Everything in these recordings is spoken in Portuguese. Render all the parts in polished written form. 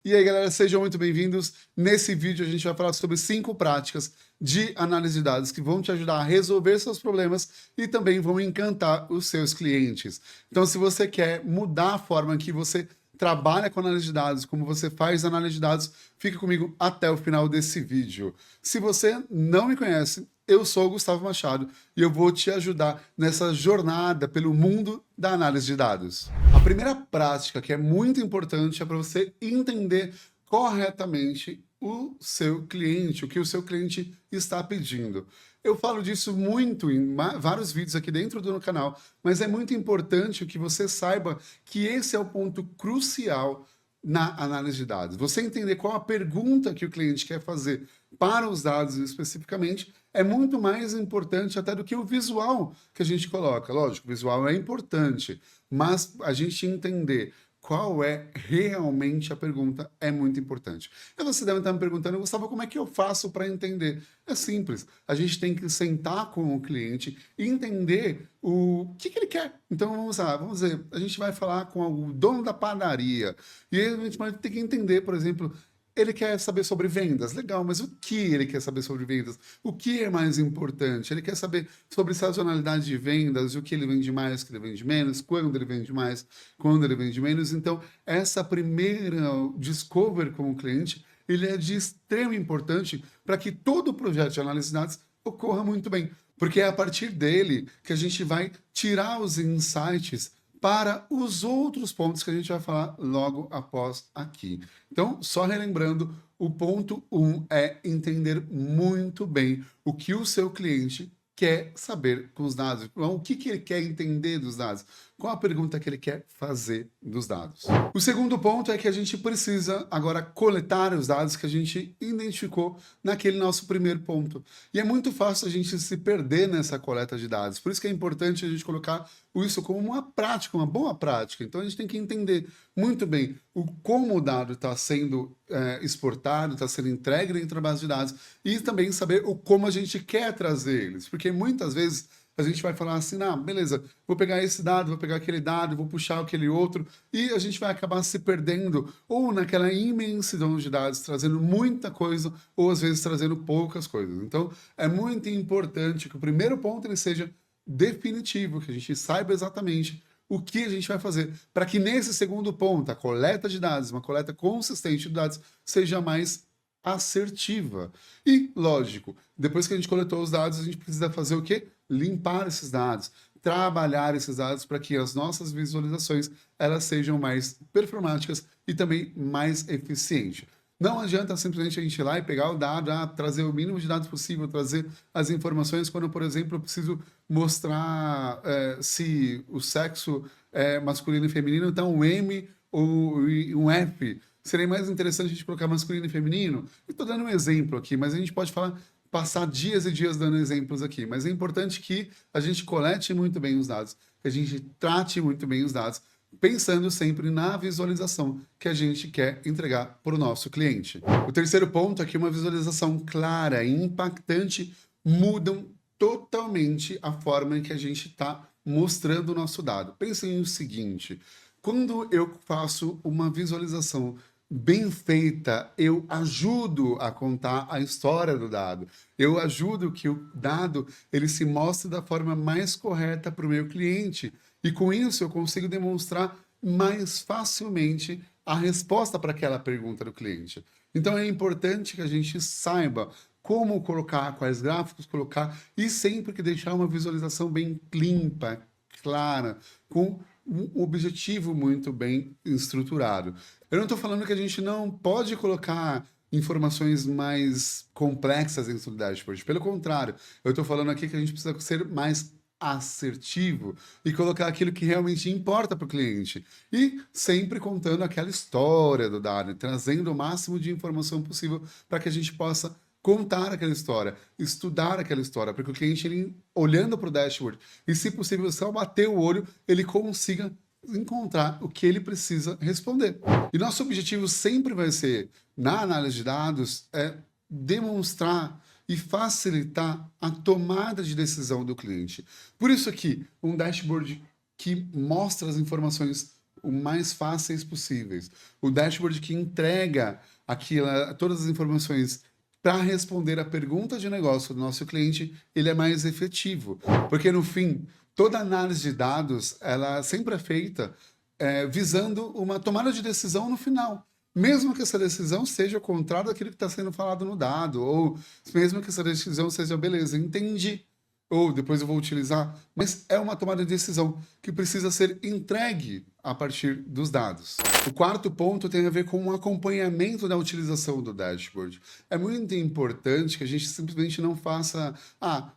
E aí, galera, sejam muito bem-vindos. Nesse vídeo, a gente vai falar sobre 5 práticas de análise de dados que vão te ajudar a resolver seus problemas e também vão encantar os seus clientes. Então, se você quer mudar a forma que você trabalha com análise de dados, como você faz análise de dados, fique comigo até o final desse vídeo. Se você não me conhece, eu sou o Gustavo Machado e eu vou te ajudar nessa jornada pelo mundo da análise de dados. A primeira prática que é muito importante é para você entender corretamente o seu cliente, o que o seu cliente está pedindo. Eu falo disso muito em vários vídeos aqui dentro do canal, mas é muito importante que você saiba que esse é o ponto crucial na análise de dados. Você entender qual a pergunta que o cliente quer fazer para os dados especificamente é muito mais importante até do que o visual que a gente coloca. Lógico, o visual é importante, mas a gente entender qual é realmente a pergunta é muito importante. E você deve estar me perguntando, Gustavo, como é que eu faço para entender? É simples. A gente tem que sentar com o cliente e entender o que ele quer. Então vamos lá, vamos dizer, a gente vai falar com o dono da padaria e aí a gente vai ter que entender, por exemplo, ele quer saber sobre vendas, legal, mas o que ele quer saber sobre vendas? O que é mais importante? Ele quer saber sobre sazonalidade de vendas, o que ele vende mais, o que ele vende menos, quando ele vende mais, quando ele vende menos. Então, essa primeira discover com o cliente, ele é de extrema importância para que todo o projeto de análise de dados ocorra muito bem, porque é a partir dele que a gente vai tirar os insights para os outros pontos que a gente vai falar logo após aqui. Então, só relembrando, o ponto 1 é entender muito bem o que o seu cliente quer saber com os dados. Então, o que ele quer entender dos dados? Qual a pergunta que ele quer fazer dos dados? O segundo ponto é que a gente precisa agora coletar os dados que a gente identificou naquele nosso primeiro ponto. E é muito fácil a gente se perder nessa coleta de dados. Por isso que é importante a gente colocar isso como uma prática, uma boa prática. Então a gente tem que entender muito bem como o dado está sendo exportado, está sendo entregue dentro da base de dados e também saber como a gente quer trazer eles. Porque muitas vezes a gente vai falar assim, beleza, vou pegar esse dado, vou pegar aquele dado, vou puxar aquele outro, e a gente vai acabar se perdendo, ou naquela imensidão de dados, trazendo muita coisa, ou às vezes trazendo poucas coisas. Então, é muito importante que o primeiro ponto ele seja definitivo, que a gente saiba exatamente o que a gente vai fazer, para que nesse segundo ponto, a coleta de dados, uma coleta consistente de dados, seja mais assertiva. E, lógico, depois que a gente coletou os dados, a gente precisa fazer o quê? Limpar esses dados, trabalhar esses dados para que as nossas visualizações elas sejam mais performáticas e também mais eficientes. Não adianta simplesmente a gente ir lá e pegar o dado, trazer o mínimo de dados possível, trazer as informações quando, por exemplo, eu preciso mostrar se o sexo é masculino e feminino, então um M ou um F. Seria mais interessante a gente colocar masculino e feminino? Estou dando um exemplo aqui, mas a gente pode passar dias e dias dando exemplos aqui. Mas é importante que a gente colete muito bem os dados, que a gente trate muito bem os dados, pensando sempre na visualização que a gente quer entregar para o nosso cliente. O terceiro ponto é que uma visualização clara e impactante mudam totalmente a forma em que a gente está mostrando o nosso dado. Pensem o seguinte, quando eu faço uma visualização bem feita, eu ajudo a contar a história do dado. Eu ajudo que o dado ele se mostre da forma mais correta para o meu cliente. E com isso eu consigo demonstrar mais facilmente a resposta para aquela pergunta do cliente. Então é importante que a gente saiba como colocar, quais gráficos colocar e sempre que deixar uma visualização bem limpa, clara, com um objetivo muito bem estruturado. Eu não estou falando que a gente não pode colocar informações mais complexas dentro do dashboard. Pelo contrário, eu estou falando aqui que a gente precisa ser mais assertivo e colocar aquilo que realmente importa para o cliente. E sempre contando aquela história do dado, trazendo o máximo de informação possível para que a gente possa contar aquela história, estudar aquela história, para que o cliente, ele, olhando para o dashboard, e se possível, só bater o olho, ele consiga encontrar o que ele precisa responder. E nosso objetivo sempre vai ser, na análise de dados, demonstrar e facilitar a tomada de decisão do cliente. Por isso aqui, um dashboard que mostra as informações o mais fáceis possíveis. O dashboard que entrega todas as informações para responder a pergunta de negócio do nosso cliente, ele é mais efetivo. Porque, no fim, toda análise de dados, ela sempre é feita visando uma tomada de decisão no final. Mesmo que essa decisão seja o contrário daquilo que está sendo falado no dado, ou mesmo que essa decisão seja, beleza, entendi, ou depois eu vou utilizar, mas é uma tomada de decisão que precisa ser entregue a partir dos dados. O quarto ponto tem a ver com o acompanhamento da utilização do dashboard. É muito importante que a gente simplesmente não faça,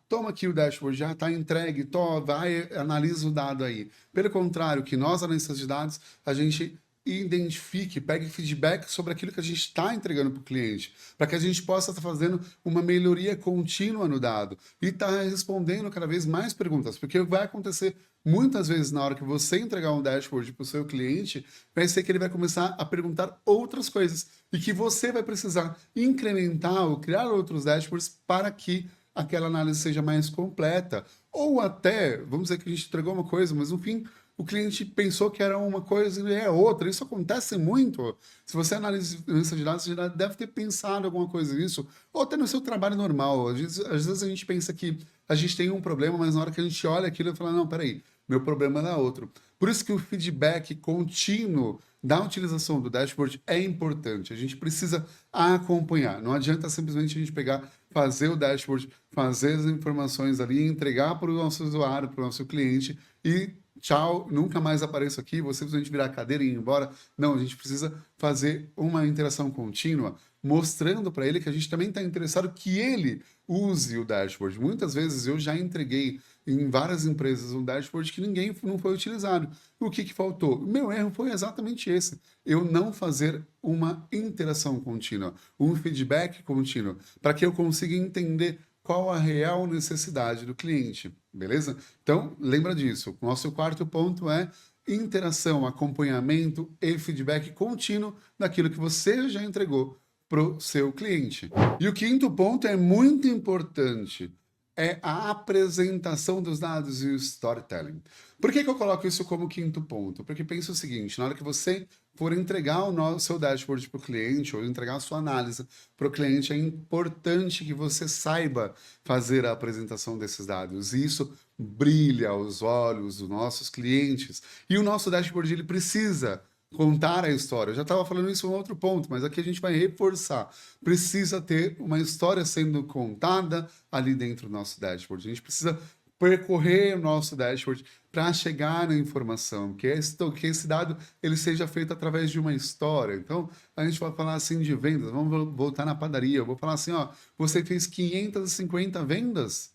toma aqui o dashboard, já está entregue, vai, analisa o dado aí. Pelo contrário, que nós, analistas de dados, a gente identifique, pegue feedback sobre aquilo que a gente está entregando para o cliente, para que a gente possa estar fazendo uma melhoria contínua no dado e estar respondendo cada vez mais perguntas, porque vai acontecer muitas vezes na hora que você entregar um dashboard para o seu cliente, vai ser que ele vai começar a perguntar outras coisas e que você vai precisar incrementar ou criar outros dashboards para que aquela análise seja mais completa. Ou até, vamos dizer que a gente entregou uma coisa, mas no fim o cliente pensou que era uma coisa e é outra. Isso acontece muito. Se você analisa de dados, você já deve ter pensado alguma coisa nisso, ou até no seu trabalho normal. Às vezes a gente pensa que a gente tem um problema, mas na hora que a gente olha aquilo, e fala, não, peraí, meu problema era outro. Por isso que o feedback contínuo da utilização do dashboard é importante. A gente precisa acompanhar. Não adianta simplesmente a gente pegar, fazer o dashboard, fazer as informações ali, entregar para o nosso usuário, para o nosso cliente e tchau, nunca mais apareço aqui, vou simplesmente virar a cadeira e ir embora. Não, a gente precisa fazer uma interação contínua, mostrando para ele que a gente também está interessado que ele use o dashboard. Muitas vezes eu já entreguei em várias empresas um dashboard que não foi utilizado. O que faltou? O meu erro foi exatamente esse. Eu não fazer uma interação contínua, um feedback contínuo, para que eu consiga entender qual a real necessidade do cliente, beleza? Então, lembra disso. O nosso quarto ponto é interação, acompanhamento e feedback contínuo daquilo que você já entregou para o seu cliente. E o quinto ponto é muito importante, é a apresentação dos dados e o storytelling. Por que eu coloco isso como quinto ponto? Porque pensa o seguinte, na hora que você for entregar o seu dashboard para o cliente ou entregar a sua análise para o cliente, é importante que você saiba fazer a apresentação desses dados. E isso brilha aos olhos dos nossos clientes. E o nosso dashboard ele precisa contar a história. Eu já estava falando isso em um outro ponto, mas aqui a gente vai reforçar. Precisa ter uma história sendo contada ali dentro do nosso dashboard. A gente precisa percorrer o nosso dashboard para chegar na informação, que esse dado ele seja feito através de uma história. Então, a gente vai falar assim de vendas, vamos voltar na padaria, eu vou falar assim, ó, você fez 550 vendas,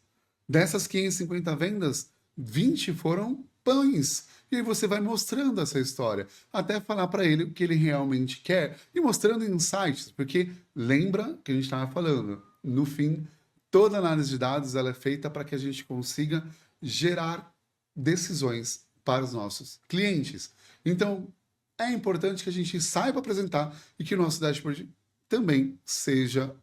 dessas 550 vendas, 20 foram pães. E aí você vai mostrando essa história, até falar para ele o que ele realmente quer e mostrando insights, porque lembra que a gente estava falando, no fim, toda análise de dados ela é feita para que a gente consiga gerar decisões para os nossos clientes. Então, é importante que a gente saiba apresentar e que o nosso dashboard também seja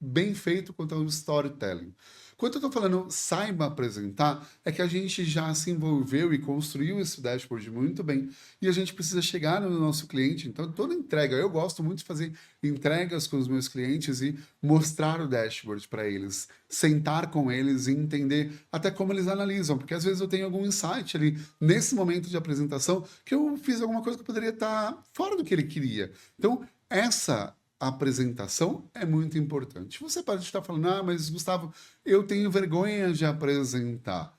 bem feito quanto ao storytelling. Quando eu estou falando saiba apresentar, é que a gente já se envolveu e construiu esse dashboard muito bem e a gente precisa chegar no nosso cliente. Então, toda entrega, eu gosto muito de fazer entregas com os meus clientes e mostrar o dashboard para eles, sentar com eles e entender até como eles analisam, porque às vezes eu tenho algum insight ali nesse momento de apresentação que eu fiz alguma coisa que poderia estar fora do que ele queria. Então, essa apresentação é muito importante. Você pode estar falando, mas Gustavo, eu tenho vergonha de apresentar.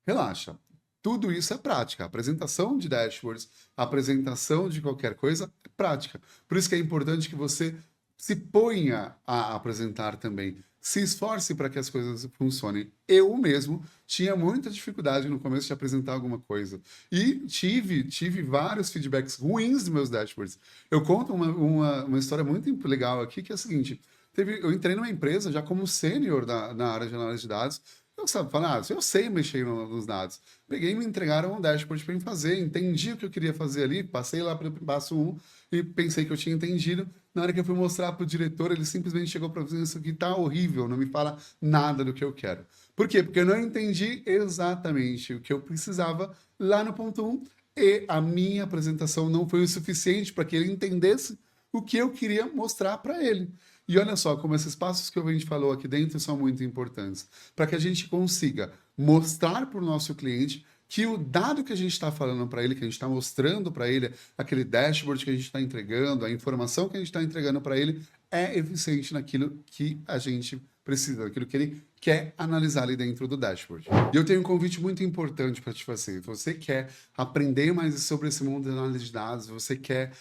Relaxa. Tudo isso é prática. A apresentação de dashboards, a apresentação de qualquer coisa é prática. Por isso que é importante que você se ponha a apresentar também. Se esforce para que as coisas funcionem. Eu mesmo tinha muita dificuldade no começo de apresentar alguma coisa. E tive vários feedbacks ruins dos meus dashboards. Eu conto uma história muito legal aqui, que é a seguinte. Eu entrei numa empresa já como sênior na área de análise de dados. Eu sabe falar, eu sei mexer nos dados. Peguei e me entregaram um dashboard para mim fazer, entendi o que eu queria fazer ali, passei lá para o passo 1 e pensei que eu tinha entendido. Na hora que eu fui mostrar para o diretor, ele simplesmente chegou para mim, isso aqui está horrível, não me fala nada do que eu quero. Por quê? Porque eu não entendi exatamente o que eu precisava lá no ponto 1 e a minha apresentação não foi o suficiente para que ele entendesse o que eu queria mostrar para ele. E olha só como esses passos que a gente falou aqui dentro são muito importantes, para que a gente consiga mostrar para o nosso cliente que o dado que a gente está falando para ele, que a gente está mostrando para ele, aquele dashboard que a gente está entregando, a informação que a gente está entregando para ele, é eficiente naquilo que a gente precisa, naquilo que ele quer analisar ali dentro do dashboard. E eu tenho um convite muito importante para te fazer. Você quer aprender mais sobre esse mundo de análise de dados, você quer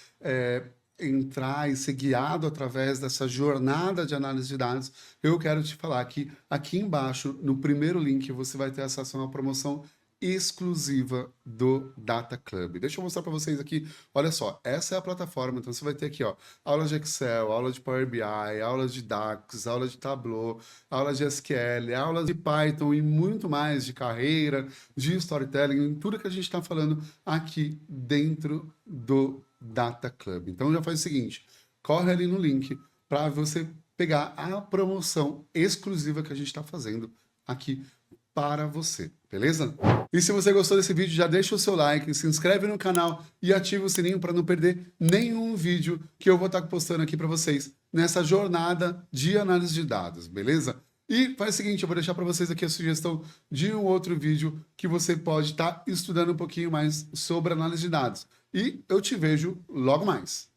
entrar e ser guiado através dessa jornada de análise de dados, eu quero te falar que aqui embaixo, no primeiro link, você vai ter acesso a uma promoção exclusiva do Data Club. Deixa eu mostrar para vocês aqui. Olha só, essa é a plataforma. Então você vai ter aqui, ó, aula de Excel, aula de Power BI, aula de DAX, aula de Tableau, aula de SQL, aula de Python e muito mais de carreira, de storytelling, tudo que a gente está falando aqui dentro do Data Club. Então já faz o seguinte, corre ali no link para você pegar a promoção exclusiva que a gente está fazendo aqui para você, beleza? E se você gostou desse vídeo, já deixa o seu like, se inscreve no canal e ativa o sininho para não perder nenhum vídeo que eu vou estar postando aqui para vocês nessa jornada de análise de dados, beleza? E faz o seguinte, eu vou deixar para vocês aqui a sugestão de um outro vídeo que você pode estar estudando um pouquinho mais sobre análise de dados. E eu te vejo logo mais.